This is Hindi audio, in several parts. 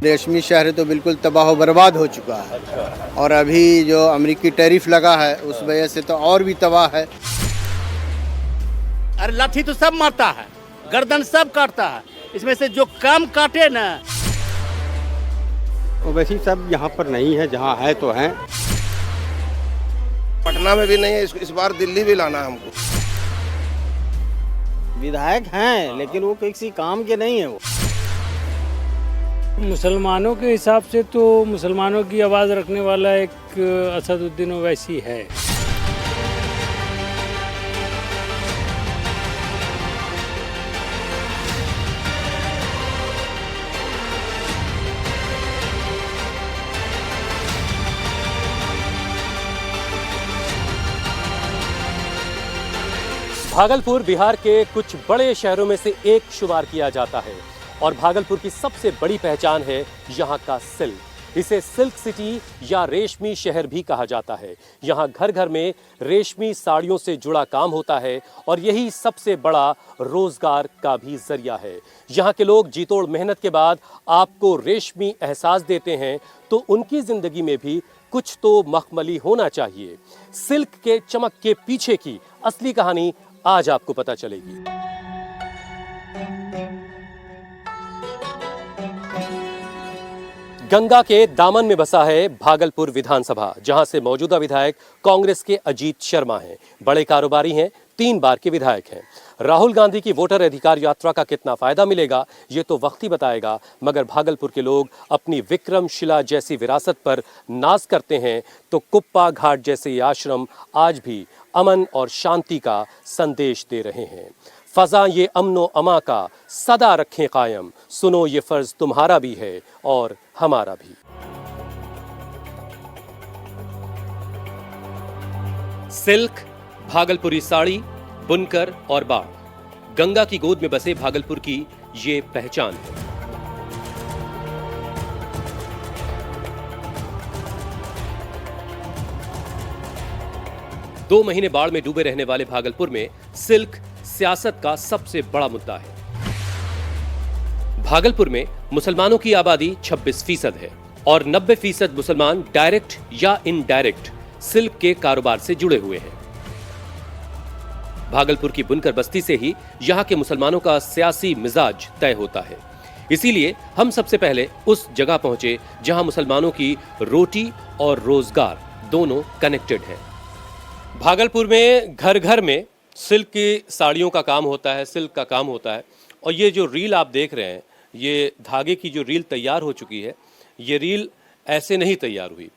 रेशमी शहर तो बिल्कुल तबाह बर्बाद हो चुका है। और अभी जो अमेरिकी टैरिफ लगा है उस वजह से तो और भी तबाह है। अरे लाठी तो सब मारता है, गर्दन सब काटता है, इसमें से जो कम काटे ना वो वैसे सब यहाँ पर नहीं है, जहाँ है तो है। पटना में भी नहीं है, इस बार दिल्ली भी लाना है हमको। विधायक हैं लेकिन वो किसी काम के नहीं है। वो मुसलमानों के हिसाब से तो मुसलमानों की आवाज़ रखने वाला एक असदुद्दीन ओवैसी है। भागलपुर बिहार के कुछ बड़े शहरों में से एक शुमार किया जाता है और भागलपुर की सबसे बड़ी पहचान है यहाँ का सिल्क। इसे सिल्क सिटी या रेशमी शहर भी कहा जाता है। यहाँ घर घर में रेशमी साड़ियों से जुड़ा काम होता है और यही सबसे बड़ा रोजगार का भी जरिया है। यहाँ के लोग जीतोड़ मेहनत के बाद आपको रेशमी एहसास देते हैं तो उनकी जिंदगी में भी कुछ तो मखमली होना चाहिए। सिल्क के चमक के पीछे की असली कहानी आज आपको पता चलेगी। गंगा के दामन में बसा है भागलपुर विधानसभा, जहां से मौजूदा विधायक कांग्रेस के अजीत शर्मा हैं। बड़े कारोबारी हैं, 3 बार के विधायक हैं। राहुल गांधी की वोटर अधिकार यात्रा का कितना फायदा मिलेगा ये तो वक्त ही बताएगा, मगर भागलपुर के लोग अपनी विक्रमशिला जैसी विरासत पर नाज करते हैं तो कुप्पा घाट जैसे ये आश्रम आज भी अमन और शांति का संदेश दे रहे हैं। फजा ये अमनो अमा का सदा रखें कायम, सुनो ये फर्ज तुम्हारा भी है और हमारा भी। सिल्क, भागलपुरी साड़ी, बुनकर और बाड़, गंगा की गोद में बसे भागलपुर की ये पहचान है। दो महीने बाढ़ में डूबे रहने वाले भागलपुर में सिल्क सियासत का सबसे बड़ा मुद्दा है। भागलपुर में मुसलमानों की आबादी 26% है और 90% मुसलमान डायरेक्ट या इनडायरेक्ट सिल्क के कारोबार से जुड़े हुए हैं। भागलपुर की बुनकर बस्ती से ही यहाँ के मुसलमानों का सियासी मिजाज तय होता है। इसीलिए हम सबसे पहले उस जगह पहुंचे जहां मुसलमानों की रोटी और रोजगार दोनों कनेक्टेड हैं। भागलपुर में घर घर में सिल्क की साड़ियों का काम होता है, सिल्क का काम होता है। और ये जो रील आप देख रहे हैं, ये धागे की जो रील तैयार हो चुकी है, ये रील ऐसे नहीं तैयार हुई।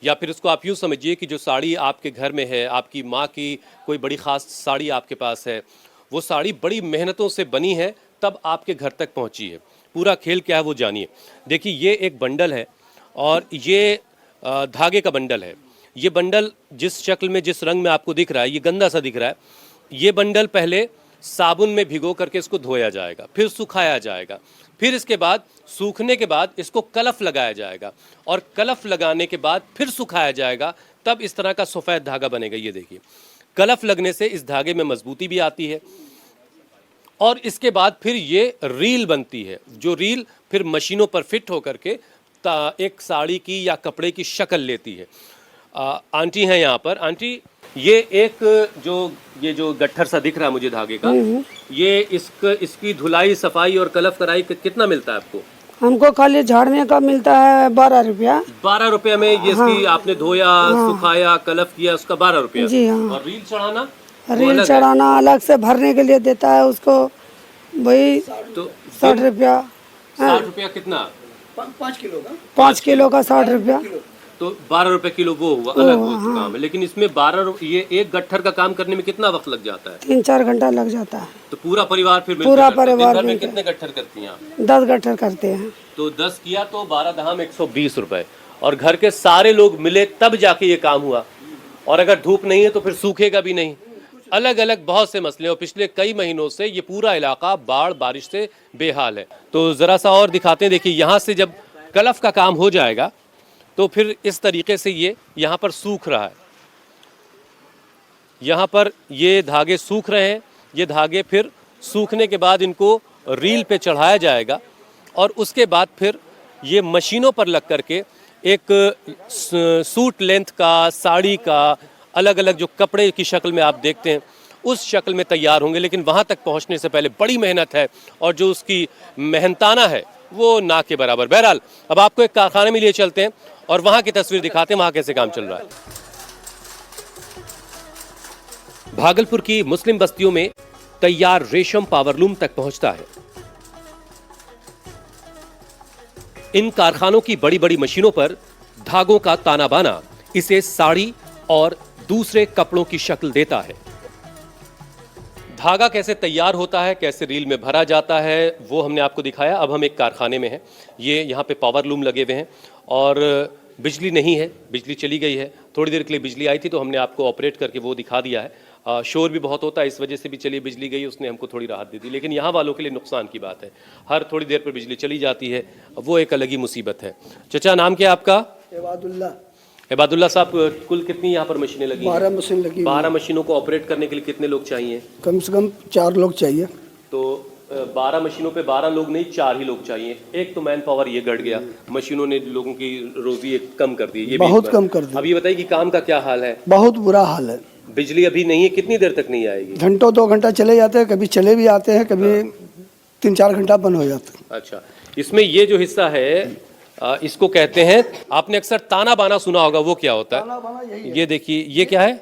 या फिर इसको आप यूँ समझिए कि जो साड़ी आपके घर में है, आपकी माँ की कोई बड़ी ख़ास साड़ी आपके पास है, वो साड़ी बड़ी मेहनतों से बनी है तब आपके घर तक पहुँची है। पूरा खेल क्या है वो जानिए। देखिए, ये एक बंडल है और ये धागे का बंडल है। ये बंडल जिस शक्ल में, जिस रंग में आपको दिख रहा है, ये गंदा सा दिख रहा है। ये बंडल पहले साबुन में भिगो करके इसको धोया जाएगा, फिर सुखाया जाएगा, फिर इसके बाद सूखने के बाद इसको कलफ लगाया जाएगा और कलफ लगाने के बाद फिर सुखाया जाएगा, तब इस तरह का सफ़ेद धागा बनेगा। ये देखिए, कलफ लगने से इस धागे में मजबूती भी आती है और इसके बाद फिर ये रील बनती है, जो रील फिर मशीनों पर फिट होकर के एक साड़ी की या कपड़े की शक्ल लेती है। आंटी हैं यहाँ पर। आंटी, ये ये जो गट्ठर सा दिख रहा है मुझे धागे का, ये इसकी धुलाई, सफाई और कलफ कराई कितना मिलता है आपको? हमको खाली झाड़ने का मिलता है 12 रुपया। 12 रुपया में ये इसकी आपने धोया, सुखाया, कलफ किया, उसका 12 रुपया। जी हाँ। और रील चढ़ाना? रील चढ़ाना अलग से भरने के लिए देता है उसको, वही तो 60 रुपया। 60 रुपया कितना? 5 किलो का। 5 किलो का 60 रुपया। तो 12 रुपए किलो वो हुआ, अलग वो काम है। लेकिन इसमें 12 ये एक गट्ठर का काम करने में कितना वक्त लग जाता है? 3-4 घंटा लग जाता है। तो पूरा परिवार फिर पूरा परिवार में कितने गट्ठर करती हैं आप? 10 गट्ठर करते हैं। तो 10 किया तो 12 दहाम 120 रुपए। और घर के सारे लोग मिले तब जाके ये काम हुआ। और अगर धूप नहीं है तो फिर सूखेगा भी नहीं। अलग अलग बहुत से मसले, और पिछले कई महीनों से ये पूरा इलाका बाढ़ बारिश से बेहाल है। तो जरा सा और दिखाते हैं। देखिए, यहाँ से जब कलफ का काम हो जाएगा तो फिर इस तरीके से ये यहाँ पर सूख रहा है। यहाँ पर ये धागे सूख रहे हैं। ये धागे फिर सूखने के बाद इनको रील पे चढ़ाया जाएगा और उसके बाद फिर ये मशीनों पर लग करके एक सूट लेंथ का, साड़ी का, अलग अलग जो कपड़े की शक्ल में आप देखते हैं उस शक्ल में तैयार होंगे। लेकिन वहाँ तक पहुँचने से पहले बड़ी मेहनत है और जो उसकी मेहनताना है वो ना के बराबर। बहरहाल अब आपको एक कारखाने में लिए चलते हैं और वहाँ की तस्वीर दिखाते हैं वहाँ कैसे काम चल रहा है। भागलपुर की मुस्लिम बस्तियों में तैयार रेशम पावरलूम तक पहुंचता है। इन कारखानों की बड़ी बड़ी मशीनों पर धागों का ताना बाना इसे साड़ी और दूसरे कपड़ों की शक्ल देता है। धागा कैसे तैयार होता है, कैसे रील में भरा जाता है, वो हमने आपको दिखाया। अब हम एक कारखाने में हैं। ये यहाँ पे पावर लूम लगे हुए हैं और बिजली नहीं है, बिजली चली गई है। थोड़ी देर के लिए बिजली आई थी तो हमने आपको ऑपरेट करके वो दिखा दिया है। शोर भी बहुत होता है, इस वजह से भी चलिए बिजली गई, उसने हमको थोड़ी राहत दे दी। लेकिन यहाँ वालों के लिए नुकसान की बात है, हर थोड़ी देर पर बिजली चली जाती है, वो एक अलग ही मुसीबत है। चचा, नाम क्या है आपका? इबादुल्ला साहब, कुल कितनी यहाँ पर मशीनें लगी? 12 मशीन लगी। 12 मशीनों को ऑपरेट करने के लिए कितने लोग चाहिए? कम से कम 4 लोग चाहिए। तो 12 मशीनों पे 12 लोग नहीं, 4 ही लोग चाहिए। एक तो मैन पावर ये घट गया, मशीनों ने लोगों की रोजी कम कर दी, ये बहुत कम कर दी। अब ये बताइए कि काम का क्या हाल है? बहुत बुरा हाल है। बिजली अभी नहीं है, कितनी देर तक नहीं आएगी? घंटों 2 घंटा चले जाते हैं, कभी चले भी आते हैं, कभी 3-4 घंटा बंद हो जाते हैं। अच्छा, इसमें ये जो हिस्सा है इसको कहते हैं, आपने अक्सर ताना बाना सुना होगा, वो क्या होता है? ये देखिए, ये क्या है?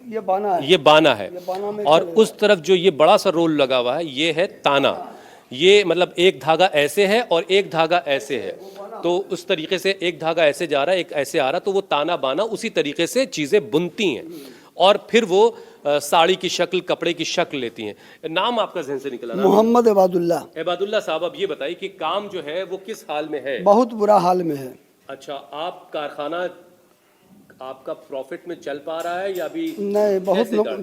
ये बाना है। ये बाना है। बाना में और उस तरफ जो ये बड़ा सा रोल लगा हुआ है ये है ताना। ये मतलब एक धागा ऐसे है और एक धागा ऐसे है, तो उस तरीके से एक धागा ऐसे जा रहा है, एक ऐसे आ रहा, तो वो ताना बाना उसी तरीके से चीजें बुनती हैं और फिर वो साड़ी की शक्ल, कपड़े की शक्ल लेती हैं। नाम आपका ज़हन से निकला? मोहम्मद इबादुल्ला। इबादुल्ला साहब, अब ये बताइए कि काम जो है वो किस हाल में है? बहुत बुरा हाल में है। अच्छा, आप कारखाना आपका प्रॉफिट में चल पा रहा है या अभी नहीं?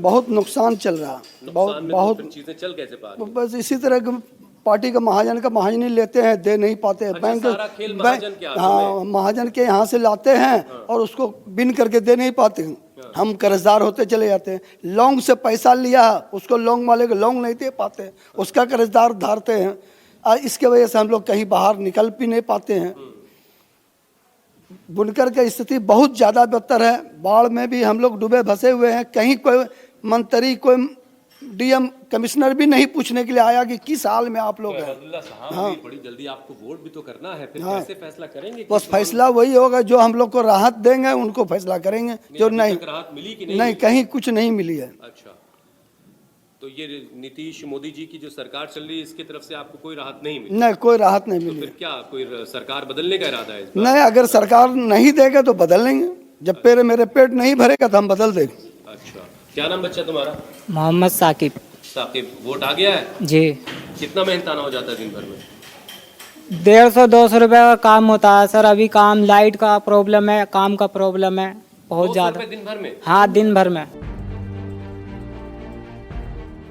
बहुत नुकसान चल रहा। बहुत चीजें चल कैसे पा रही? बस इसी तरह पार्टी का महाजनी लेते हैं, दे नहीं पाते हैं। बैंक, हाँ, महाजन के यहाँ से लाते हैं और उसको बिन करके दे नहीं पाते हैं। हम कर्जदार होते चले जाते हैं। लोन से पैसा लिया, उसको लोन वाले को लोन नहीं दे पाते, उसका कर्जदार धारते हैं। इसके वजह से हम लोग कहीं बाहर निकल भी नहीं पाते हैं। बुनकर की स्थिति बहुत ज़्यादा बदतर है। बाढ़ में भी हम लोग डूबे भसे हुए हैं। कहीं कोई मंत्री, कोई डीएम, कमिश्नर भी नहीं पूछने के लिए आया कि किस हाल में आप लोग हैं। हाँ, बड़ी जल्दी आपको वोट भी तो करना है, फिर कैसे फैसला करेंगे? बस फैसला वही होगा, जो हम लोग को राहत देंगे उनको फैसला करेंगे। जो नहीं, राहत मिली कि नहीं, कहीं कुछ नहीं मिली है। अच्छा, तो ये नीतीश मोदी जी की जो सरकार चल रही है, इसकी तरफ से आपको कोई राहत नहीं मिली? नहीं, कोई राहत नहीं मिली। फिर क्या कोई सरकार बदलने का इरादा है? नहीं, अगर सरकार नहीं देगा तो बदल लेंगे। जब मेरे पेट नहीं भरेगा तो हम बदल देंगे। अच्छा, क्या नाम बच्चा तुम्हारा? मोहम्मद साकिब। साकिब, वोट आ गया है जी। कितना मेहनताना हो जाता है दिन भर में? 150-200 रुपए का काम होता है सर। अभी काम, लाइट का प्रॉब्लम है, काम का प्रॉब्लम है बहुत ज्यादा। दिन भर में? हाँ, दिन भर में।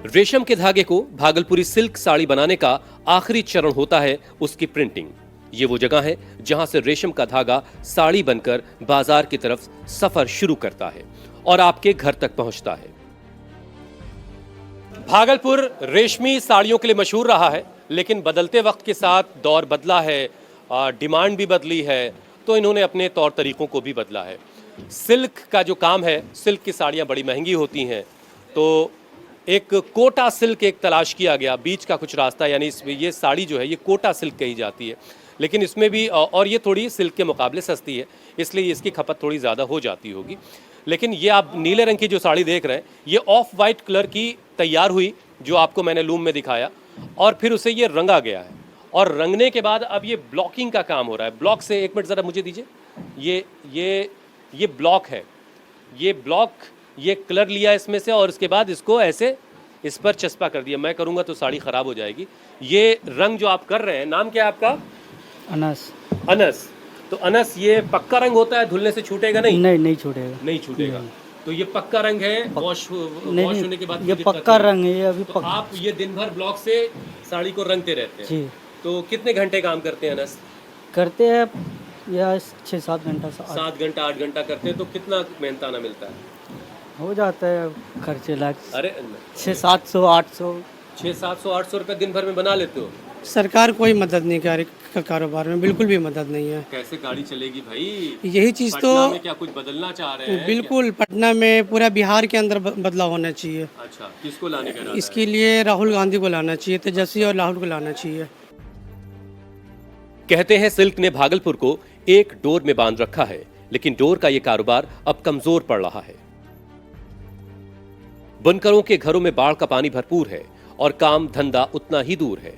रेशम के धागे को भागलपुरी सिल्क साड़ी बनाने का आखिरी चरण होता है उसकी प्रिंटिंग। ये वो जगह है जहां से रेशम का धागा साड़ी बनकर बाजार की तरफ सफर शुरू करता है और आपके घर तक पहुंचता है। भागलपुर रेशमी साड़ियों के लिए मशहूर रहा है, लेकिन बदलते वक्त के साथ दौर बदला है, डिमांड भी बदली है, तो इन्होंने अपने तौर तरीकों को भी बदला है। सिल्क का जो काम है, सिल्क की साड़ियाँ बड़ी महंगी होती हैं, तो एक कोटा सिल्क एक तलाश किया गया, बीच का कुछ रास्ता, यानी इसमें ये साड़ी जो है ये कोटा सिल्क कही जाती है, लेकिन इसमें भी, और ये थोड़ी सिल्क के मुकाबले सस्ती है, इसलिए इसकी खपत थोड़ी ज़्यादा हो जाती होगी। लेकिन ये आप नीले रंग की जो साड़ी देख रहे हैं, ये ऑफ वाइट कलर की तैयार हुई, जो आपको मैंने लूम में दिखाया, और फिर उसे ये रंगा गया है, और रंगने के बाद अब ये ब्लॉकिंग का काम हो रहा है। ब्लॉक से, एक मिनट ज़रा मुझे दीजिए, ये ब्लॉक है, ये ब्लॉक, ये कलर लिया इसमें से और इसके बाद इसको ऐसे इस पर चस्पा कर दिया। मैं करूँगा तो साड़ी ख़राब हो जाएगी। ये रंग जो आप कर रहे हैं, नाम क्या है आपका? अनस। अनस, तो अनस ये पक्का रंग होता है, धुलने से छूटेगा नहीं? नहीं छूटेगा। नहीं छूटेगा। तो ये पक्का रंग है, वॉश होने के बाद ये पक्का रंग है। ये अभी तो आप ये दिन भर ब्लॉक से साड़ी को रंगते रहते हैं जी। तो कितने घंटे काम करते हैं अनस? करते हैं या 6-7 घंटा। 7 घंटा 8 घंटा करते हैं, तो कितना मेहनताना मिलता है? हो जाता है खर्चे लाख। अरे 600-700-800 600-700-800 रुपये दिन भर में बना लेते हो? सरकार कोई मदद नहीं कर रही कारोबार में, बिल्कुल भी मदद नहीं है। कैसे गाड़ी चलेगी भाई? यही चीज़ तो पटना में क्या कुछ बदलना चाह रहे हैं? बिल्कुल पटना में, पूरा बिहार के अंदर बदलाव होना चाहिए। अच्छा, किसको लाने का इरादा इसके लिए राहुल गांधी को लाना चाहिए, तेजस्वी और राहुल को लाना चाहिए। कहते हैं सिल्क ने भागलपुर को एक डोर में बांध रखा है, लेकिन डोर का यह कारोबार अब कमजोर पड़ रहा है। बुनकरों के घरों में बाढ़ का पानी भरपूर है और काम धंधा उतना ही दूर है।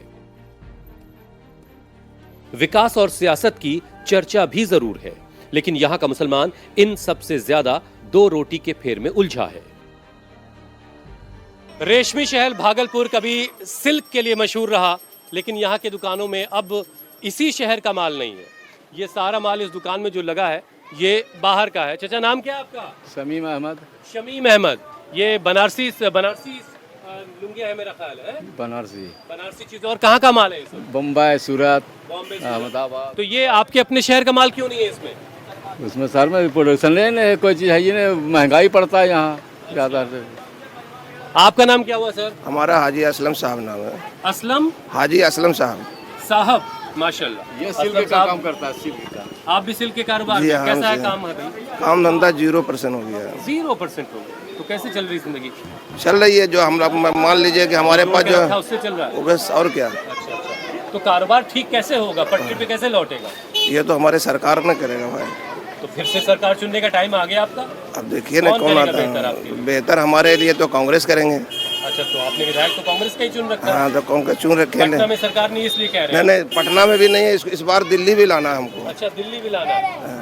विकास और सियासत की चर्चा भी जरूर है, लेकिन यहां का मुसलमान इन सबसे ज्यादा दो रोटी के फेर में उलझा है। रेशमी शहर भागलपुर कभी सिल्क के लिए मशहूर रहा, लेकिन यहां के दुकानों में अब इसी शहर का माल नहीं है। ये सारा माल इस दुकान में जो लगा है ये बाहर का है। चाचा नाम क्या है आपका? शमीम अहमद। शमीम अहमद। ये बनारसी लुंगिया है मेरा ख्याल है। बनारसी चीज। और कहाँ का माल है ये सब? बम्बई, सूरत, बॉम्बे, अहमदाबाद। तो ये आपके अपने शहर का माल क्यों नहीं है इसमें? उसमें सर में प्रोडक्शन लेने कोई चीज़ है ही नहीं, महंगाई पड़ता है यहाँ ज़्यादा से। आपका नाम क्या हुआ सर? हमारा हाजी असलम साहब नाम है। असलम? हाजी असलम साहब। साहब, माशाल्लाह। ये सिल्क का काम करता है, सिल्क का। आप भी सिल्क के कारोबार जी में? हाँ, कैसा है जी काम है भाई? काम धंधा 0% हो गया है। 0% हो गया। तो कैसे चल रही जिंदगी? चल रही है, जो हम मान लीजिए कि हमारे पास जो था उससे चल रहा है। वो बस, और क्या। अच्छा अच्छा। तो कारोबार ठीक कैसे होगा? पटरी पे कैसे लौटेगा? ये तो हमारे सरकार ने करेगा भाई। तो फिर से सरकार चुनने का टाइम आ गया आपका? अब देखिए ना कौन करेगा आता बेहतर आपके लिए? है। बेहतर हमारे लिए तो कांग्रेस करेंगे। अच्छा, तो आपने विधायक तो कांग्रेस का ही चुन रखा है? हाँ, तो कांग्रेस चुन रखे पटना हैं। में सरकार नहीं इसलिए कह रहे हैं? नहीं, पटना में भी नहीं है, इस बार दिल्ली भी लाना है हमको। अच्छा, दिल्ली भी लाना है।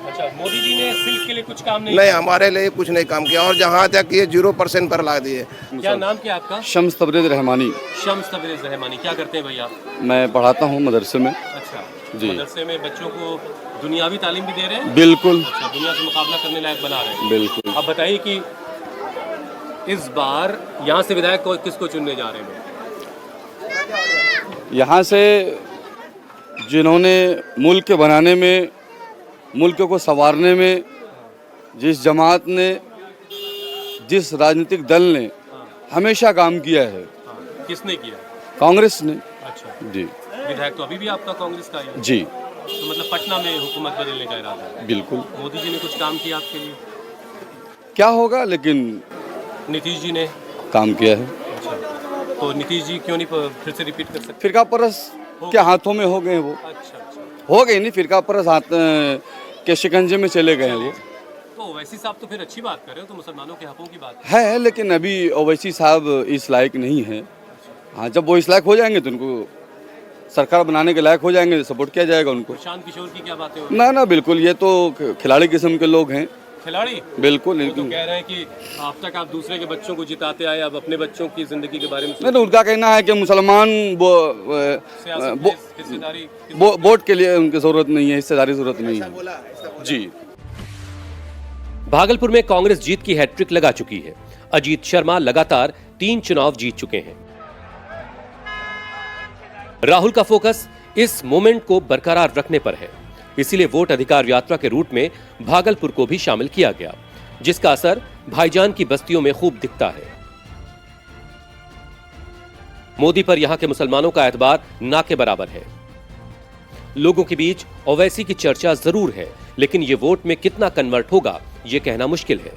अच्छा, मोदी जी ने सिल्क के लिए कुछ काम नहीं नहीं, हमारे लिए कुछ नहीं काम किया, और जहाँ तक ये 0% पर ला दिए। क्या नाम क्या आपका? शम्स तबरेज रहमानी। शम्स तबरेज रहमानी। क्या करते हैं भाई आप? मैं पढ़ाता हूँ मदरसे में। अच्छा जी। मदरसे में बच्चों को दुनियावी तालीम भी दे रहे हैं? बिल्कुल। अच्छा, दुनिया से मुकाबला करने लायक बना रहे हैं। बिल्कुल। अब बताइए कि इस बार यहाँ से विधायक को किसको चुनने जा रहे हैं? यहाँ से जिन्होंने मुल्क बनाने में, मुल्क को संवारने में, जिस जमात ने, जिस राजनीतिक दल ने हमेशा काम किया है। किसने किया? कांग्रेस ने। अच्छा जी। विधायक तो अभी भी आपका कांग्रेस का है? जी। तो मतलब पटना में हुकूमत बदलने का इरादा है? बिल्कुल। मोदी जी ने कुछ काम किया आपके लिए? क्या होगा, लेकिन नीतीश जी ने काम किया है। अच्छा, तो नीतीश जी क्यों नहीं फिर से रिपीट कर सकते? फिरका परस के हाथों में हो गए वो। अच्छा अच्छा। हो गए नहीं, फिरका परस हाथ के शिकंजे में चले गए वो। तो ओवैसी साहब तो फिर अच्छी बात कर रहे हो, तो मुसलमानों के हकों की बात है, लेकिन अभी ओवैसी साहब इस लायक नहीं है। हाँ, जब वो इस लायक हो जाएंगे तो उनको सरकार बनाने के लायक हो जाएंगे, सपोर्ट किया जाएगा उनको। प्रशांत किशोर की क्या बातें हो? ना बिल्कुल, ये तो खिलाड़ी किस्म के लोग हैं। खिलाड़ी? बिल्कुल। वो तो कह रहे हैं कि अब तक आप दूसरे के बच्चों को जिताते आए, अब अपने बच्चों की जिंदगी के बारे में नहीं, तो उनका कहना है कि मुसलमान वोट के लिए उनकी जरूरत नहीं है, हिस्सेदारी जरूरत नहीं है। जी। भागलपुर में कांग्रेस जीत की हैट्रिक लगा चुकी है। अजीत शर्मा लगातार 3 चुनाव जीत चुके हैं। राहुल का फोकस इस मोमेंट को बरकरार रखने पर है, इसीलिए वोट अधिकार यात्रा के रूट में भागलपुर को भी शामिल किया गया, जिसका असर भाईजान की बस्तियों में खूब दिखता है। मोदी पर यहां के मुसलमानों का एतबार ना के बराबर है। लोगों के बीच ओवैसी की चर्चा जरूर है, लेकिन ये वोट में कितना कन्वर्ट होगा ये कहना मुश्किल है।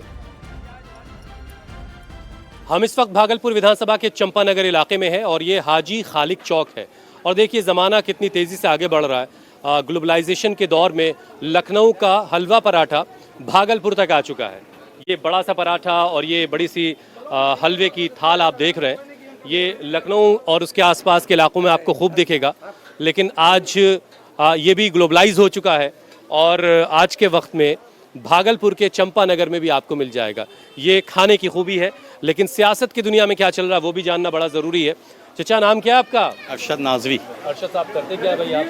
हम इस वक्त भागलपुर विधानसभा के चंपानगर इलाके में है और ये हाजी खालिक चौक है। और देखिए ज़माना कितनी तेज़ी से आगे बढ़ रहा है। ग्लोबलाइजेशन के दौर में लखनऊ का हलवा पराठा भागलपुर तक आ चुका है। ये बड़ा सा पराठा और ये बड़ी सी हलवे की थाल आप देख रहे हैं, ये लखनऊ और उसके आसपास के इलाकों में आपको खूब दिखेगा। लेकिन आज ये भी ग्लोबलाइज हो चुका है और आज के वक्त में भागलपुर के चंपानगर में भी आपको मिल जाएगा। ये खाने की खूबी है, लेकिन सियासत की दुनिया में क्या चल रहा है वो भी जानना बड़ा ज़रूरी है। चचा नाम क्या है आपका? अरशद नाजवी। अरशद साहब करते क्या है भाई आप?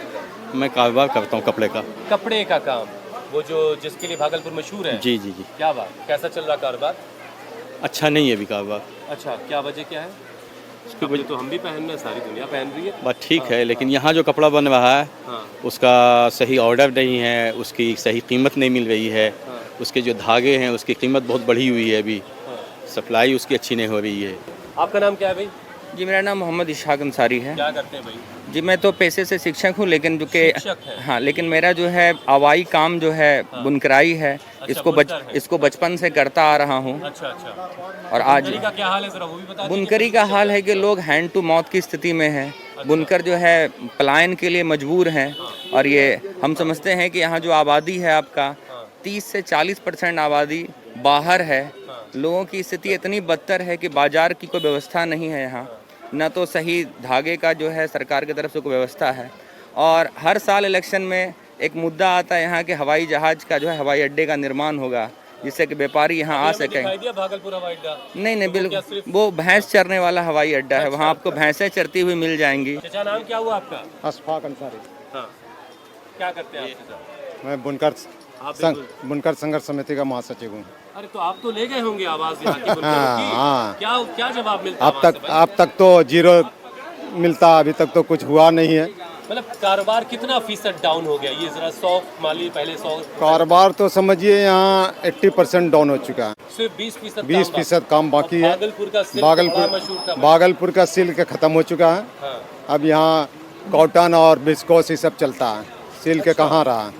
मैं कारोबार करता हूँ कपड़े का। कपड़े का काम, वो जो जिसके लिए भागलपुर मशहूर है? जी। क्या बात, कैसा चल रहा कारोबार? अच्छा नहीं है अभी कारोबार। अच्छा, क्या वजह क्या है? कपड़े तो हम भी पहन रहे हैं, सारी दुनिया पहन रही है। बात ठीक है, लेकिन यहाँ जो कपड़ा बन रहा है उसका सही ऑर्डर नहीं है, उसकी सही कीमत नहीं मिल रही है। उसके जो धागे हैं उसकी कीमत बहुत बढ़ी हुई है, अभी सप्लाई उसकी अच्छी नहीं हो रही है। आपका नाम क्या है भाई? जी, मेरा नाम मोहम्मद इशाक अंसारी है। क्या करते हैं भाई? जी मैं तो पेशे से शिक्षक हूँ, लेकिन जो कि हाँ, लेकिन मेरा जो है हवाई काम जो है बुनकराई है। इसको बचपन से करता आ रहा हूँ। अच्छा अच्छा। और आज बुनकरी का क्या हाल है, जरा वो भी बता दीजिए। बुनकरी का हाल है कि लोग हैंड टू माउथ की स्थिति में है। बुनकर जो है पलायन के लिए मजबूर हैं। और ये हम समझते हैं कि यहाँ जो आबादी है आपका 30 से 40% आबादी बाहर है। लोगों की स्थिति इतनी बदतर है कि बाजार की कोई व्यवस्था नहीं है यहाँ, न तो सही धागे का जो है सरकार की तरफ से कोई व्यवस्था है। और हर साल इलेक्शन में एक मुद्दा आता है यहाँ के हवाई जहाज़ का जो है हवाई अड्डे का निर्माण होगा, जिससे कि व्यापारी यहाँ आ सकें। भागलपुर हवाई अड्डा नहीं बिल्कुल, वो भैंस चरने वाला हवाई अड्डा है। वहाँ आपको भैंसें चरती हुई मिल जाएंगी। चाचा नाम क्या हुआ आपका? अशफाक अंसारी। हाँ, क्या करते हैं आप चाचा? मैं बुनकर संघर्ष समिति का महासचिव हूँ। अरे तो आप तो ले गए होंगे आवाज यहाँ की बुनकरों की। हाँ। क्या जवाब मिलता अब तक तो 0 मिलता, अभी तक तो कुछ हुआ नहीं है। मतलब कारोबार कितना फीसद डाउन हो गया? ये जरा 100 माली पहले 100 कारोबार तो समझिए यहाँ 80% डाउन हो चुका है। सिर्फ 20% काम बाकी है। भागलपुर का सिल्क खत्म हो चुका है। हाँ। अब यहाँ कॉटन और बिस्कोस ये सब चलता है। सिल्क कहाँ रहा?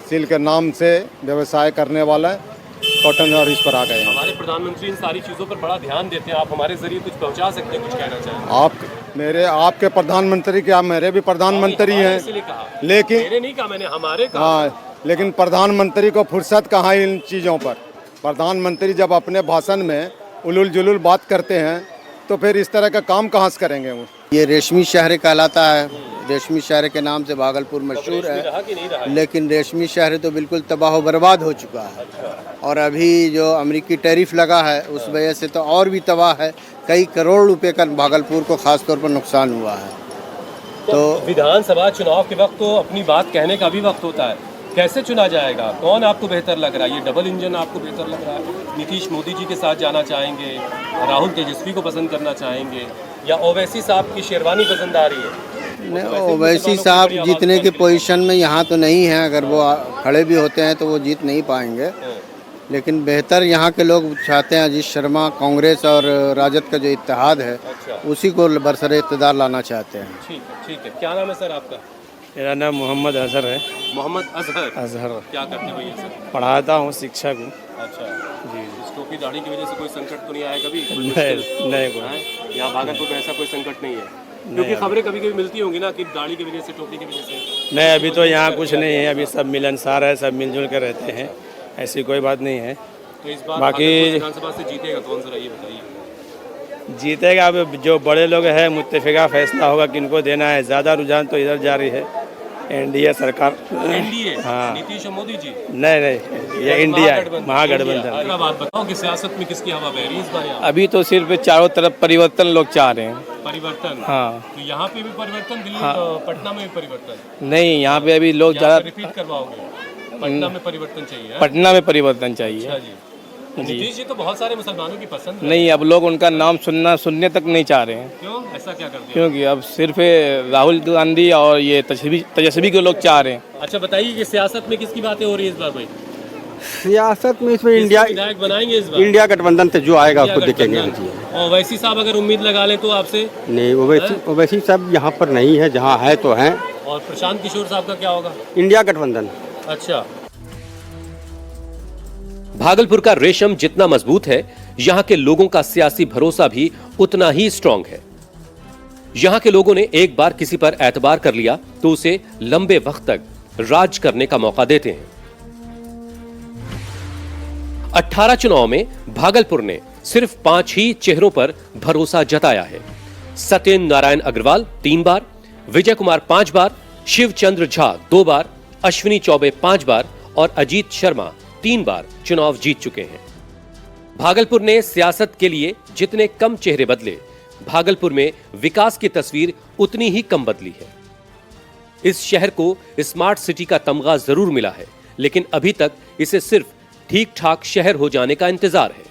सिल्क के नाम से व्यवसाय करने वाला कॉटन और इस पर आ गए। हमारे प्रधानमंत्री इन सारी चीज़ों पर बड़ा ध्यान देते हैं। आप हमारे जरिए कुछ पहुंचा सकते हैं, कुछ कहना चाहें? आपके प्रधानमंत्री क्या, मेरे भी प्रधानमंत्री हैं, लेकिन मेरे नहीं कहा, मैंने हमारे कहा। हाँ, लेकिन प्रधानमंत्री को फुर्सत कहाँ इन चीज़ों पर? प्रधानमंत्री जब अपने भाषण में उलुल जुलुल बात करते हैं तो फिर इस तरह का काम कहाँ से करेंगे वो? ये रेशमी शहर कहलाता है। रेशमी शहर के नाम से भागलपुर मशहूर है, लेकिन रेशमी शहर तो बिल्कुल तबाह बर्बाद हो चुका है। और अभी जो अमेरिकी टैरिफ लगा है उस वजह से तो और भी तबाह है। कई करोड़ रुपए का भागलपुर को खास तौर पर नुकसान हुआ है। तो विधानसभा चुनाव के वक्त तो अपनी बात कहने का भी वक्त होता है। कैसे चुना जाएगा? कौन आपको बेहतर लग रहा है? ये डबल इंजन आपको बेहतर लग रहा है? नीतीश मोदी जी के साथ जाना चाहेंगे, राहुल तेजस्वी को पसंद करना चाहेंगे, या ओवैसी साहब की शेरवानी पसंद आ रही है? नहीं, ओवैसी साहब जीतने की पोजीशन में यहाँ तो नहीं है। अगर वो खड़े भी होते हैं तो वो जीत नहीं पाएंगे। लेकिन बेहतर यहाँ के लोग चाहते हैं अजीत शर्मा, कांग्रेस और राजद का जो इत्तेहाद है उसी को बरसरे इक़्तिदार लाना चाहते हैं। ठीक है। क्या नाम है सर आपका? मेरा नाम मोहम्मद अजहर है। मोहम्मद अजहर। क्या करते हो भैया सर? पढ़ाता हूँ, शिक्षक हूँ। अच्छा जी। इस टोपी दाढ़ी की वजह से कोई संकट तो नहीं आया कभी? नहीं, यहाँ भागलपुर में ऐसा कोई संकट नहीं है, क्योंकि खबरें कभी कभी मिलती होंगी ना कि दाढ़ी की वजह से, टोपी की वजह से। नहीं, अभी तो यहाँ कुछ नहीं है। अभी सब मिलनसार है, सब मिलजुल कर रहते हैं, ऐसी कोई बात नहीं है। तो इस बार बाकी विधानसभा से जीतेगा कौन, जरा ये बताइए? जीतेगा अब जो बड़े लोग हैं, मुत्तफिका फैसला होगा किनको देना है। ज़्यादा रुझान तो इधर जा रही है एनडीए सरकार। एनडीए? हाँ। नीतीश और मोदी जी? नहीं, ये इंडिया महागठबंधन। बात बताओ कि सियासत में किसकी हवा बह रही है इस बार? अभी तो सिर्फ चारों तरफ परिवर्तन लोग चाह रहे हैं। परिवर्तन? हाँ। तो यहाँ पे भी परिवर्तन, दिल्ली पटना में भी परिवर्तन? नहीं, यहाँ पे अभी लोग ज़्यादा रिपीट करवाओगे? पटना में परिवर्तन चाहिए? पटना में परिवर्तन चाहिए। अच्छा जी। नीतीश जी तो बहुत सारे मुसलमानों की पसंद नहीं, अब लोग उनका नाम सुनने तक नहीं चाह रहे हैं। क्यों? ऐसा क्या कर दिया? क्योंकि अब सिर्फ राहुल गांधी और ये तेजस्वी के लोग चाह रहे हैं। अच्छा बताइए कि सियासत में किसकी बातें हो रही है इस बार भाई? सियासत में इसमें इंडिया विधायक बनाएंगे इस बार? इंडिया गठबंधन से जो आएगा उसको देखेंगे। और ओवैसी साहब अगर उम्मीद लगा लें तो आपसे? नहीं, ओवैसी सब यहाँ पर नहीं है, जहाँ है तो है। और प्रशांत किशोर साहब का क्या होगा? इंडिया गठबंधन। अच्छा। भागलपुर का रेशम जितना मजबूत है, यहाँ के लोगों का सियासी भरोसा भी उतना ही स्ट्रांग है। यहाँ के लोगों ने एक बार किसी पर एतबार कर लिया तो उसे लंबे वक्त तक राज करने का मौका देते हैं। 18 चुनाव में भागलपुर ने सिर्फ 5 ही चेहरों पर भरोसा जताया है। सत्येंद्र नारायण अग्रवाल 3 बार, विजय कुमार 5 बार, शिवचंद्र झा 2 बार, अश्विनी चौबे 5 बार और अजीत शर्मा 3 बार चुनाव जीत चुके हैं। भागलपुर ने सियासत के लिए जितने कम चेहरे बदले, भागलपुर में विकास की तस्वीर उतनी ही कम बदली है। इस शहर को स्मार्ट सिटी का तमगा जरूर मिला है, लेकिन अभी तक इसे सिर्फ ठीक ठाक शहर हो जाने का इंतजार है।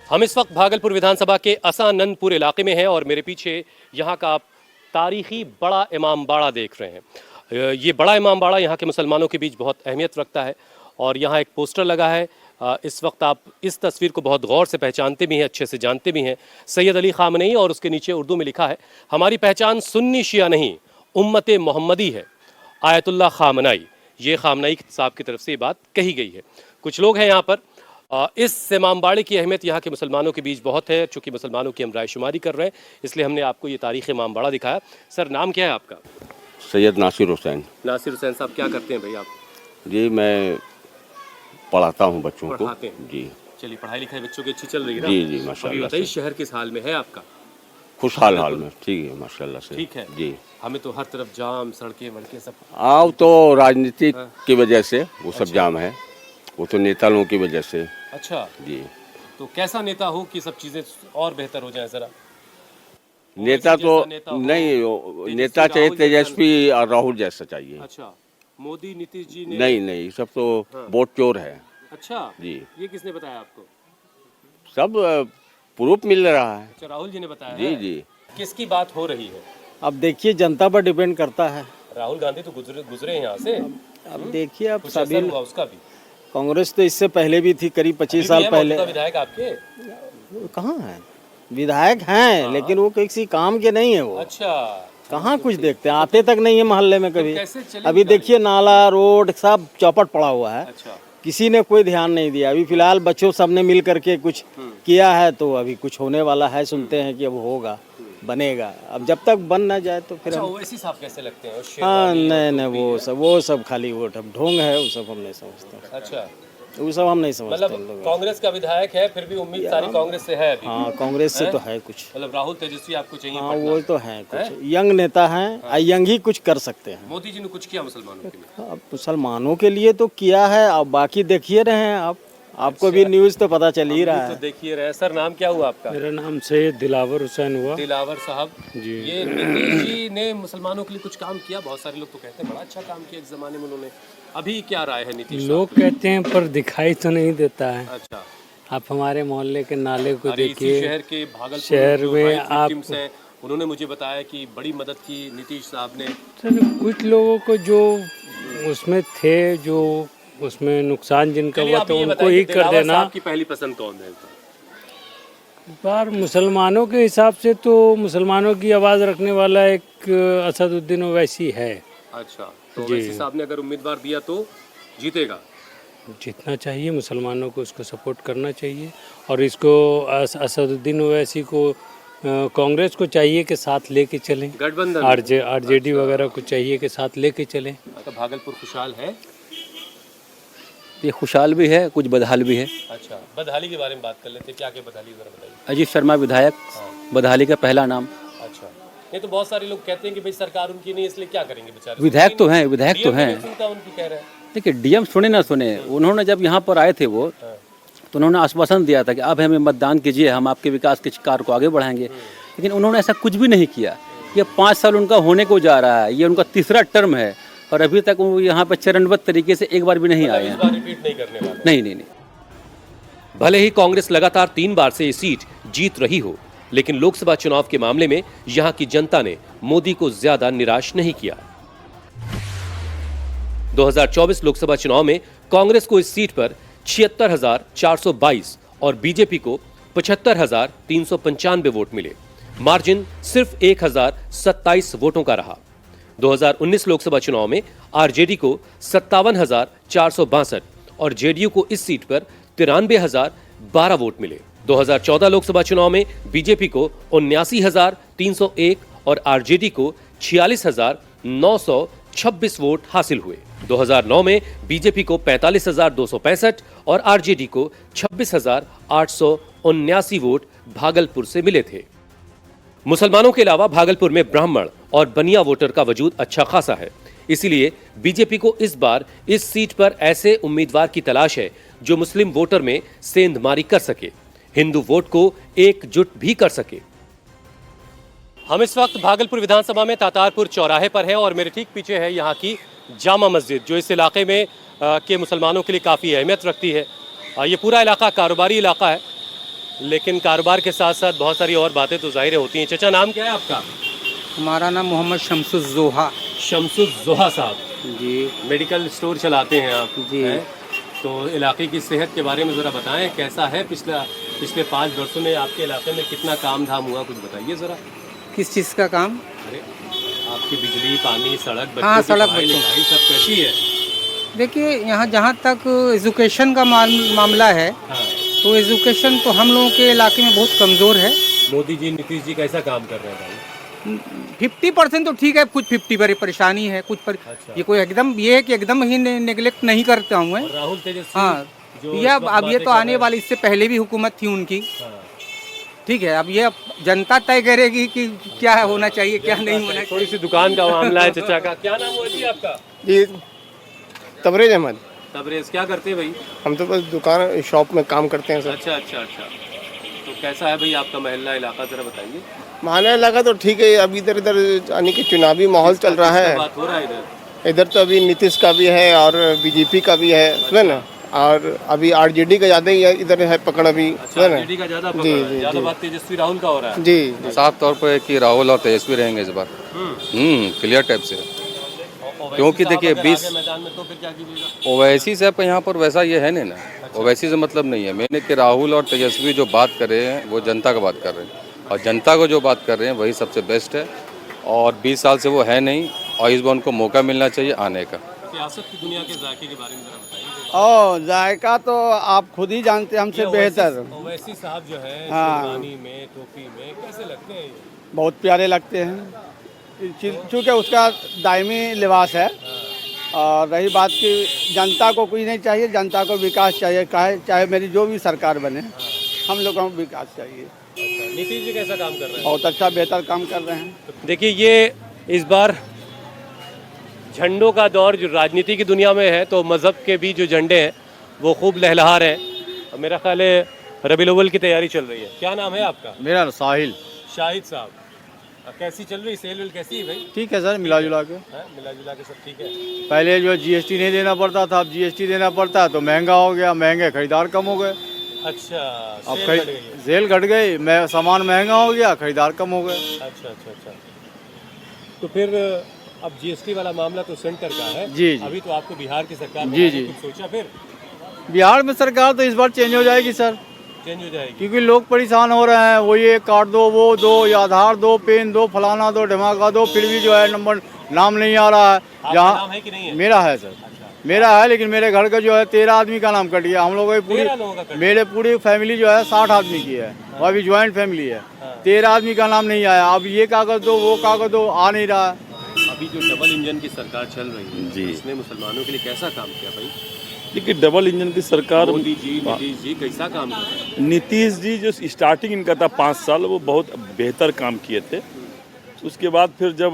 हम इस वक्त भागलपुर विधानसभा के असानंदपुर इलाके में हैं और मेरे पीछे यहाँ का आप तारीखी बड़ा इमाम बाड़ा देख रहे हैं। ये बड़ा इमाम बाड़ा यहाँ के मुसलमानों के बीच बहुत अहमियत रखता है और यहाँ एक पोस्टर लगा है इस वक्त आप इस तस्वीर को बहुत गौर से पहचानते भी हैं, अच्छे से जानते भी हैं। सैयद अली खामनेई, और उसके नीचे उर्दू में लिखा है, हमारी पहचान सुन्नी शिया नहीं उम्मत मोहम्मदी है, आयतुल्लाह खामनेई। ये खामनेई साहब की तरफ से ये बात कही गई है। कुछ लोग हैं यहाँ पर। इस इमामबाड़े की अहमियत यहाँ के मुसलमानों के बीच बहुत है। चूँकि मुसलमानों की हम रायशुमारी कर रहे हैं, इसलिए हमने आपको ये तारीख़ इमामबाड़ा दिखाया। सर, नाम क्या है आपका? सैयद नासिर हुसैन। नासिर हुसैन साहब, क्या करते हैं भाई आप? जी, मैं पढ़ाता हूँ बच्चों को। पढ़ाते हैं? जी। चलिए, पढ़ाई लिखाई बच्चों की अच्छी चल रही है ना? जी जी, माशाल्लाह। अभी बताइए, शहर किस हाल में है आपका? खुशहाल हाल में, ठीक है माशाल्लाह से। ठीक है जी। हमें तो हर तरफ जाम, सड़कें वड़कें सब। आओ तो राजनीति की वजह से वो सब जाम है, वो तो नेता लोगों की वजह से। अच्छा जी। तो कैसा नेता हो कि सब चीज़ें और बेहतर हो जाए जरा? नेता तो नहीं, नेता चाहिए तेजस्वी और राहुल जैसा चाहिए। अच्छा, मोदी नीतीश जी ने? नहीं, सब तो वोट चोर है। अच्छा जी। ये किसने बताया आपको? सब प्रूफ मिल रहा है। अच्छा, राहुल जी ने बताया जी है? जी। किसकी बात हो रही है? अब देखिए, जनता पर डिपेंड करता है। राहुल गांधी तो गुजरे यहाँ से। अब देखिए, अब कुछ सभी असर हुआ उसका भी? कांग्रेस तो इससे पहले भी थी, करीब 25 साल पहले। विधायक आपके कहाँ है? विधायक हैं, लेकिन वो किसी काम के नहीं है वो। अच्छा, कहाँ कुछ देखते हैं, आते तक नहीं है मोहल्ले में कभी। कैसे चलेगी अभी देखिए, नाला रोड सब चौपट पड़ा हुआ है। अच्छा, किसी ने कोई ध्यान नहीं दिया। अभी फिलहाल बच्चों सब ने मिल करके कुछ किया है, तो अभी कुछ होने वाला है। सुनते हैं कि अब होगा, बनेगा। अब जब तक बन ना जाए तो फिर अच्छा, हम। ओवैसी साहब कैसे लगते हैं? हाँ, नहीं, वो सब खाली वो ढोंग है, वो सब हम नहीं समझते। अच्छा, वो सब हम नहीं समझते। मतलब कांग्रेस का विधायक है, फिर भी उम्मीद सारी कांग्रेस से है अभी। हाँ, कांग्रेस से तो है कुछ। मतलब राहुल तेजस्वी आपको चाहिए? हाँ, वो तो है कुछ यंग नेता हैं, यंग ही कुछ कर सकते हैं। मोदी जी ने कुछ किया मुसलमानों के लिए? अब मुसलमानों के लिए तो किया है, अब बाकी देखिए रहे हैं आप। आपको भी न्यूज़ तो पता चल ही रहा है। तो देखिए रहे। सर, नाम क्या हुआ आपका? मेरा नाम सैयद दिलावर हुसैन हुआ। दिलावर साहब जी। ये नीतीश जी ने मुसलमानों के लिए कुछ काम किया? बहुत सारे लोग तो कहते हैं बड़ा अच्छा काम किया एक जमाने में उन्होंने। अभी क्या राय है नीतीश? लोग कहते हैं, पर दिखाई तो नहीं देता है। अच्छा, आप हमारे मोहल्ले के नाले को अरे देखिए। शहर के भागलपुर शहर में आप, उन्होंने मुझे बताया कि बड़ी मदद की नीतीश साहब ने। कुछ लोगों को जो उसमें थे, जो उसमें नुकसान जिनका हुआ, तो उनको ही कर देना। आपकी पहली पसंद कौन है? बार मुसलमानों के हिसाब से तो मुसलमानों की आवाज़ रखने वाला एक असदुद्दीन ओवैसी है। अच्छा, तो ओवैसी साहब ने अगर उम्मीदवार दिया तो जीतेगा? जीतना चाहिए, मुसलमानों को उसको सपोर्ट करना चाहिए। और इसको असदुद्दीन ओवैसी को कांग्रेस को चाहिए कि साथ लेके चलें, गठबंधन आरजेडी वगैरह को चाहिए कि साथ लेके चलें। तो भागलपुर खुशहाल है? ये खुशहाल भी है, कुछ बदहाल भी है। अच्छा, बदहाली के बारे में बात कर लेते हैं। क्या क्या बदहाली जरा बताइए। अजीत शर्मा विधायक, बदहाली का पहला नाम। अच्छा, नहीं तो बहुत सारे लोग कहते हैं कि भाई सरकार उनकी नहीं, इसलिए क्या करेंगे बेचारे। विधायक तो हैं, विधायक तो हैं। उनकी कह रहे हैं। देखिए, डीएम सुने ना सुने, उन्होंने जब यहाँ पर आए थे वो, तो उन्होंने आश्वासन दिया था कि अब हमें मतदान कीजिए, हम आपके विकास के कार्य को आगे बढ़ाएंगे। लेकिन उन्होंने ऐसा कुछ भी नहीं किया। ये 5 साल उनका होने को जा रहा है, ये उनका तीसरा टर्म है, और अभी तक वो यहाँ पर चरणबद्ध तरीके से एक बार भी नहीं आए हैं। रिपीट नहीं करने वाले? नहीं। भले ही कांग्रेस लगातार 3 बार से ये सीट जीत रही हो, लेकिन लोकसभा चुनाव के मामले में यहाँ की जनता ने मोदी को ज्यादा निराश नहीं किया। 2024 लोकसभा चुनाव में कांग्रेस को इस सीट पर 76,422 और बीजेपी को 75,395 वोट मिले। मार्जिन सिर्फ 1,027 वोटों का रहा। 2019 लोकसभा चुनाव में आरजेडी को 57,462 और जेडीयू को इस सीट पर 93,012 वोट मिले। 2014 लोकसभा चुनाव में बीजेपी को 79,301 और आरजेडी को 46,926 वोट हासिल हुए। 2009 में बीजेपी को 45,265 और आरजेडी को 26,879 वोट भागलपुर से मिले थे। मुसलमानों के अलावा भागलपुर में ब्राह्मण और बनिया वोटर का वजूद अच्छा खासा है। इसीलिए बीजेपी को इस बार इस सीट पर ऐसे उम्मीदवार की तलाश है जो मुस्लिम वोटर में सेंधमारी कर सके, हिंदू वोट को एकजुट भी कर सके। हम इस वक्त भागलपुर विधानसभा में तातारपुर चौराहे पर हैं और मेरे ठीक पीछे है यहाँ की जामा मस्जिद, जो इस इलाके में के मुसलमानों के लिए काफ़ी अहमियत रखती है। ये पूरा इलाका कारोबारी इलाका है, लेकिन कारोबार के साथ साथ बहुत सारी और बातें तो जाहिर होती हैं। चाचा, नाम क्या है आपका? हमारा नाम मोहम्मद शमसुज़्ज़ोहा। शमसुज़्ज़ोहा साहब जी। मेडिकल स्टोर चलाते हैं आप? जी। तो इलाके की सेहत के बारे में ज़रा बताएं, कैसा है पिछले 5 वर्षों में आपके इलाके में कितना काम धाम हुआ, कुछ बताइए ज़रा। किस चीज़ का काम? अरे आपकी बिजली, पानी, सड़क, बच्चों हाँ, की सड़क, पढ़ाई बच्चों लिखाई सब कैसी है? देखिए यहाँ जहाँ तक एजुकेशन का मामला है, तो एजुकेशन तो हम लोगों के इलाके में बहुत कमज़ोर है। मोदी जी, नीतीश जी कैसा काम कर रहे हैं भाई? 50% तो ठीक है, कुछ 50 पर परेशानी है, कुछ पर ये कोई एकदम ये है कि एकदम ही नेगलेक्ट नहीं करता हूँ मैं। राहुल तेजस्वी, हाँ, ये अब ये तो आने वाली, इससे पहले भी हुकूमत थी उनकी, ठीक है। अब ये जनता तय करेगी कि क्या होना चाहिए, क्या नहीं होना चाहिए। थोड़ी सी दुकान का मामला है चचा का। क्या नाम हुआ जी आपका? जी तबरेज अहमद। तबरेज, क्या करते हैं भाई? हम तो बस दुकान शॉप में काम करते हैं सर। अच्छा। तो कैसा है भाई आपका मोहल्ला इलाका, जरा बताइए। माना लगा तो ठीक है, अभी इधर यानी कि चुनावी माहौल चल रहा है। बात हो रहा है इधर तो अभी नीतीश का भी है और बीजेपी का भी है ना, और अभी आरजेडी का ज़्यादा ही इधर है पकड़ अभी, है ना। आरजेडी का ज़्यादा पकड़ है, ज़्यादा बात तेजस्वी राहुल का हो रहा है। जी साफ तौर पर कि राहुल और तेजस्वी रहेंगे इस बार। क्लियर टाइप से, क्योंकि देखिए 20 मैदान में तो फिर क्या कीजिएगा? ओवैसी साहब यहाँ पर वैसा ये है नहीं ना, ओवैसी से मतलब नहीं है। मैंने कि राहुल और तेजस्वी जो बात कर रहे हैं वो जनता का बात कर रहे हैं, और जनता को जो बात कर रहे हैं वही सबसे बेस्ट है। और 20 साल से वो है नहीं, और इस बार उनको मौका मिलना चाहिए आने का। सियासत की दुनिया के जायके के बारे में जरा बताइए। जायका तो आप खुद ही जानते हैं हमसे बेहतर। ओवैसी साहब जो है, हाँ, शेरवानी में, टोपी में, कैसे लगते हैं? बहुत प्यारे लगते हैं, चूँकि उसका दायमी लिबास है। और रही बात कि जनता को कुछ नहीं चाहिए, जनता को विकास चाहिए, चाहे मेरी जो भी सरकार बने, हम लोगों को विकास चाहिए। नीतीश जी कैसा काम कर रहे हैं? बहुत अच्छा, बेहतर काम कर रहे हैं। देखिए, ये इस बार झंडों का दौर जो राजनीति की दुनिया में है, तो मज़हब के भी जो झंडे हैं वो खूब लहलहा रहे हैं। मेरा ख्याल है रबीउल अव्वल की तैयारी चल रही है। क्या नाम है आपका? मेरा साहिल। शाहिद साहब, कैसी चल रही सेल कैसी है भाई? ठीक है सर, मिला जुला के। मिला जुला के सब ठीक है। पहले जो जीएसटी नहीं देना पड़ता था, अब जीएसटी देना पड़ता है तो महंगा हो गया, महंगे खरीदार कम हो गए। अच्छा, अब सेल घट गई, सामान महंगा हो गया, खरीदार कम हो गए। अच्छा। तो फिर अब जीएसटी वाला मामला तो सेंटर का है। जी। अभी तो आपको बिहार की सरकार जी कुछ सोचा? फिर बिहार में सरकार तो इस बार चेंज हो जाएगी सर, चेंज हो जाएगी, क्योंकि लोग परेशान हो रहे हैं। वो ये कार्ड दो, वो दो, या आधार दो, पेन दो, फलाना दो, धमाका दो, फिर भी जो है नाम नहीं आ रहा है। नाम है कि नहीं है? मेरा है सर। मेरा है, लेकिन मेरे घर का जो है 13 आदमी का नाम कट गया। हम लोगों की मेरे पूरी फैमिली जो है 60 आदमी की है, और अभी ज्वाइंट फैमिली है। 13 आदमी का नाम नहीं आया। अब ये कागज दो, वो कागज दो, आ नहीं रहा है। अभी जो डबल इंजन की सरकार चल रही है जी, इसने मुसलमानों के लिए कैसा काम किया भाई? देखिए, डबल इंजन की सरकार, मोदी जी, नीतीश जी कैसा काम कर रहे हैं? नीतीश जी जो स्टार्टिंग इनका था 5 साल, वो बहुत बेहतर काम किए थे। उसके बाद फिर जब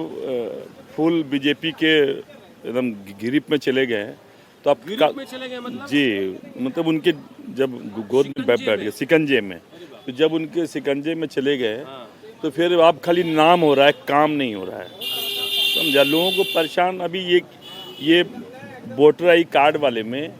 फुल बीजेपी के एकदम गिरिप में चले गए हैं, तो अब में चले गए मतलब? जी, मतलब उनके जब गोद में बैठ गए, शिकंजे में, तो जब उनके शिकंजे में चले गए, तो फिर अब खाली नाम हो रहा है, काम नहीं हो रहा है। समझा, लोगों को परेशान। अभी ये वोटर आई कार्ड वाले में,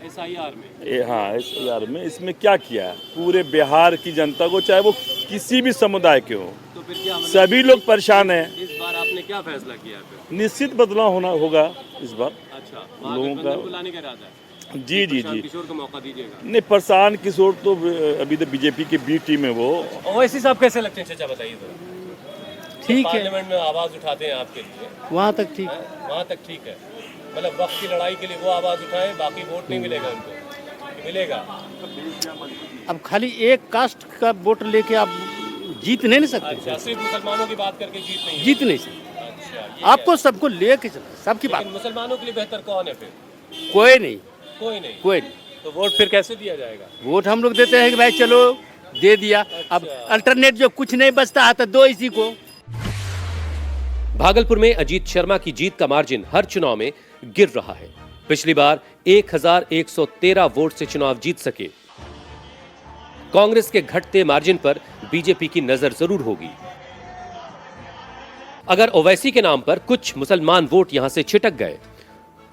SIR में इसमें क्या किया है? पूरे बिहार की जनता को, चाहे वो किसी भी समुदाय के हो, तो फिर क्या सभी लोग परेशान हैं। इस बार आपने क्या फैसला किया फिर? निश्चित बदलाव होगा इस बार। अच्छा, लोगों का लाने का इरादा है? जी। किशोर को मौका दीजिएगा? नहीं, प्रशांत किशोर तो अभी तो बीजेपी के बी टीम है वो। ओवैसी साहब कैसे लगते हैं चचा, बताइए तो। ठीक है, पार्लियामेंट में आवाज उठाते हैं आपके लिए, वहाँ तक ठीक, वहाँ तक ठीक है। मतलब वक्त की लड़ाई के लिए वो आवाज उठाए, बाकी वोट नहीं मिलेगा उनको? मिलेगा। अब खाली एक कास्ट का वोट लेके आप जीत नहीं सकते। अच्छा, सिर्फ मुसलमानों की बात करके जीत नहीं सकते। अच्छा, आपको सबको लेके चलना, सबकी बात। मुसलमानों के लिए बेहतर कौन है फिर? कोई नहीं। तो वोट फिर कैसे दिया जाएगा? वोट हम लोग देते हैं कि भाई चलो दे दिया। अब अल्टरनेट जो कुछ नहीं बचता है तो दो इसी को। भागलपुर में अजीत शर्मा की जीत का मार्जिन हर चुनाव में गिर रहा है। पिछली बार 1113 वोट से चुनाव जीत सके। कांग्रेस के घटते मार्जिन पर बीजेपी की नजर जरूर होगी। अगर ओवैसी के नाम पर कुछ मुसलमान वोट यहां से छिटक गए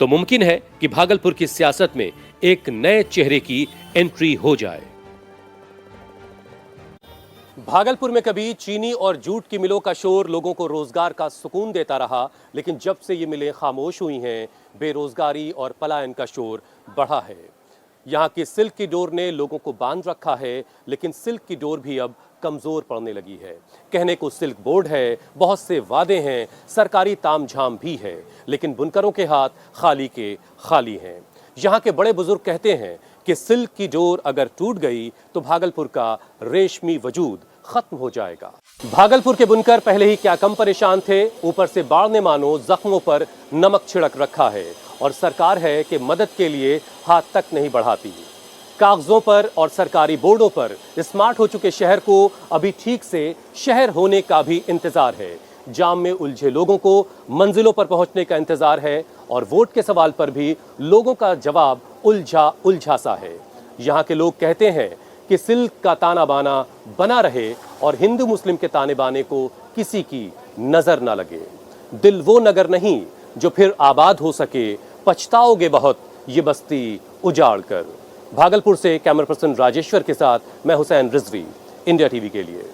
तो मुमकिन है कि भागलपुर की सियासत में एक नए चेहरे की एंट्री हो जाए। भागलपुर में कभी चीनी और जूट की मिलों का शोर लोगों को रोजगार का सुकून देता रहा, लेकिन जब से ये मिलें खामोश हुई हैं, बेरोजगारी और पलायन का शोर बढ़ा है। यहाँ की सिल्क की डोर ने लोगों को बांध रखा है, लेकिन सिल्क की डोर भी अब कमजोर पड़ने लगी है। कहने को सिल्क बोर्ड है, बहुत से वादे हैं, सरकारी तामझाम भी है, लेकिन बुनकरों के हाथ खाली के खाली हैं। यहाँ के बड़े बुजुर्ग कहते हैं कि सिल्क की डोर अगर टूट गई तो भागलपुर का रेशमी वजूद खत्म हो जाएगा। भागलपुर के बुनकर पहले ही क्या कम परेशान थे, ऊपर से बाढ़ ने मानो जख्मों पर नमक छिड़क रखा है और सरकार है कि मदद के लिए हाथ तक नहीं बढ़ाती। कागजों पर और सरकारी बोर्डों पर स्मार्ट हो चुके शहर को अभी ठीक से शहर होने का भी इंतजार है। जाम में उलझे लोगों को मंजिलों पर पहुंचने का इंतजार है और वोट के सवाल पर भी लोगों का जवाब उलझा सा है। यहाँ के लोग कहते हैं कि सिल्क का ताना बाना बना रहे और हिंदू मुस्लिम के ताने बाने को किसी की नजर ना लगे। दिल वो नगर नहीं जो फिर आबाद हो सके, पछताओगे बहुत ये बस्ती उजाड़ कर। भागलपुर से कैमरा पर्सन राजेश्वर के साथ मैं हुसैन रिजवी, इंडिया टीवी के लिए।